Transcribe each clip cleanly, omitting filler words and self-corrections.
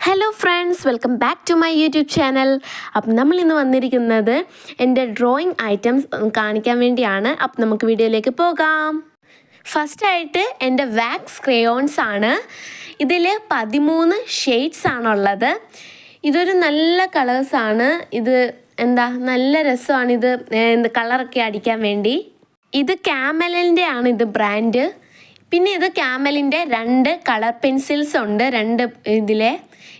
Hello friends, welcome back to my YouTube channel. അപ്പം നമ്മൾ ഇന്ന് വന്നിരിക്കുന്നത് എൻ്റെ ഡ്രോയിങ് ഐറ്റംസ് കാണിക്കാൻ വേണ്ടിയാണ്. അപ്പം നമുക്ക് വീഡിയോയിലേക്ക് പോകാം. ഫസ്റ്റായിട്ട് എൻ്റെ വാക്സ് ക്രയോൺസ് ആണ്. ഇതിൽ 13 ഷെയ്ഡ്സ് ആണുള്ളത്. ഇതൊരു നല്ല കളേഴ്സാണ്. ഇത് നല്ല രസമാണ് ഇത് കളറൊക്കെ അടിക്കാൻ വേണ്ടി. ഇത് ക്യാമലിൻ്റെ ആണ് ഇത് ബ്രാൻഡ്. പിന്നെ ഇത് ക്യാമലിൻ്റെ 2 കളർ പെൻസിൽസ് ഉണ്ട്.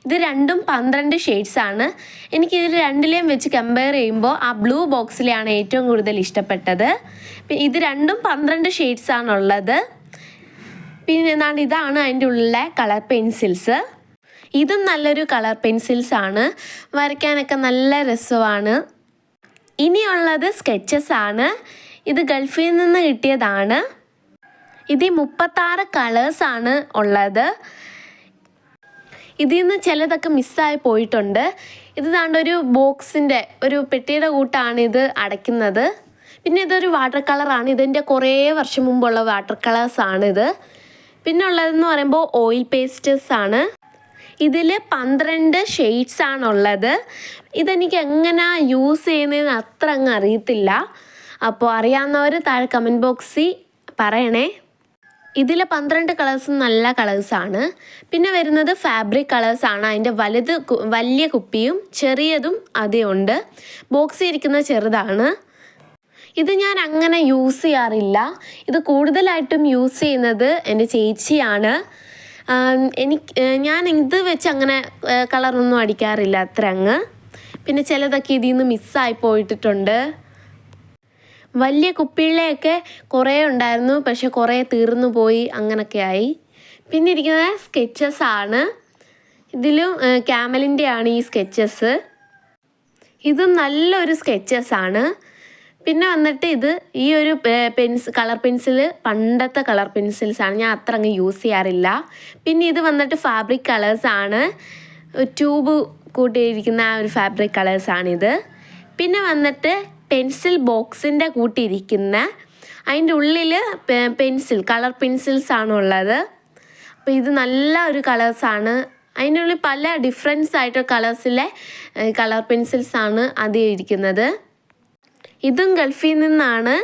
ഇത് രണ്ടും 12 ഷെയ്ഡ്സ് ആണ്. എനിക്കിത് രണ്ടിലെയും വെച്ച് കമ്പയർ ചെയ്യുമ്പോൾ ആ ബ്ലൂ ബോക്സിലെയാണ് ഏറ്റവും കൂടുതൽ ഇഷ്ടപ്പെട്ടത്. ഇത് രണ്ടും 12 ഷെയ്ഡ്സ് ആണുള്ളത്. പിന്നെ ഇതാണ് അതിൻ്റെ ഉള്ളിലെ കളർ പെൻസിൽസ്. ഇതും നല്ലൊരു കളർ പെൻസിൽസ് ആണ്. വരയ്ക്കാനൊക്കെ നല്ല രസമാണ്. ഇനിയുള്ളത് സ്കെച്ചസ് ആണ്. ഇത് ഗൾഫിൽ നിന്ന് കിട്ടിയതാണ്. ഇതിൽ 36 കളേഴ്സാണ് ഉള്ളത്. ഇതിൽ നിന്ന് ചിലതൊക്കെ മിസ്സായി പോയിട്ടുണ്ട്. ഇത് ഒരു ബോക്സിൻ്റെ ഒരു പെട്ടിയുടെ കൂട്ടാണ് ഇത് അടയ്ക്കുന്നത്. പിന്നെ ഇതൊരു വാട്ടർ കളറാണ്. ഇതിൻ്റെ കുറേ വർഷം മുമ്പുള്ള വാട്ടർ കളേഴ്സാണിത്. പിന്നെ ഉള്ളതെന്ന് പറയുമ്പോൾ ഓയിൽ പേസ്റ്റേഴ്സ് ആണ്. ഇതിൽ 12 ഷെയ്ഡ്സ് ആണുള്ളത്. ഇതെനിക്ക് എങ്ങനെ യൂസ് ചെയ്യുന്നതെന്ന് അത്ര അങ്ങ് അറിയത്തില്ല. അപ്പോൾ അറിയാവുന്നവർ താഴെ കമൻറ്റ് ബോക്സിൽ പറയണേ. ഇതിൽ 12 കളേഴ്സും നല്ല കളേഴ്സാണ്. പിന്നെ വരുന്നത് ഫാബ്രിക് കളേഴ്സാണ്. അതിൻ്റെ വലിയ കുപ്പിയും ചെറിയതും അതേ ഉണ്ട്. ബോക്സിൽ ഇരിക്കുന്ന ചെറുതാണ്. ഇത് ഞാൻ അങ്ങനെ യൂസ് ചെയ്യാറില്ല. ഇത് കൂടുതലായിട്ടും യൂസ് ചെയ്യുന്നത് എൻ്റെ ചേച്ചിയാണ്. ഞാൻ ഇത് വെച്ച് അങ്ങനെ കളറൊന്നും അടിക്കാറില്ല അത്ര അങ്ങ്. പിന്നെ ചിലതൊക്കെ ഇതിൽ നിന്ന് മിസ്സായി പോയിട്ടുണ്ട്. വലിയ കുപ്പികളിലൊക്കെ കുറേ ഉണ്ടായിരുന്നു, പക്ഷെ കുറേ തീർന്നു പോയി, അങ്ങനെയൊക്കെ ആയി. പിന്നെ ഇരിക്കുന്നത് സ്കെച്ചസ് ആണ്. ഇതിലും ക്യാമലിൻ്റെ ആണ് ഈ സ്കെച്ചസ്. ഇതും നല്ലൊരു സ്കെച്ചസ് ആണ്. പിന്നെ ഇത് ഈ ഒരു കളർ പെൻസിൽ പണ്ടത്തെ കളർ പെൻസിൽസ് ആണ്. ഞാൻ അത്ര അങ്ങ് യൂസ് ചെയ്യാറില്ല. പിന്നെ ഇത് ഫാബ്രിക് കളേഴ്സാണ്. ട്യൂബ് കൂട്ടിയിരിക്കുന്ന ആ ഒരു ഫാബ്രിക് കളേഴ്സാണിത്. പിന്നെ പെൻസിൽ ബോക്സിൻ്റെ കൂട്ടിയിരിക്കുന്ന അതിൻ്റെ ഉള്ളിൽ കളർ പെൻസിൽസ് ആണുള്ളത്. അപ്പോൾ ഇത് നല്ല ഒരു കളേഴ്സാണ്. അതിൻ്റെ ഉള്ളിൽ പല ഡിഫറൻസ് ആയിട്ടുള്ള കളേഴ്സിലെ കളർ പെൻസിൽസാണ് ആദ്യം ഇരിക്കുന്നത്. ഇതും ഗൾഫിൽ നിന്നാണ്.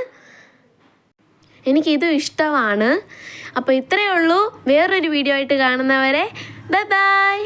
എനിക്കിതും ഇഷ്ടമാണ്. അപ്പോൾ ഇത്രയേ ഉള്ളൂ. വേറൊരു വീഡിയോ ആയിട്ട് കാണുന്നവരെ ബൈ ബൈ.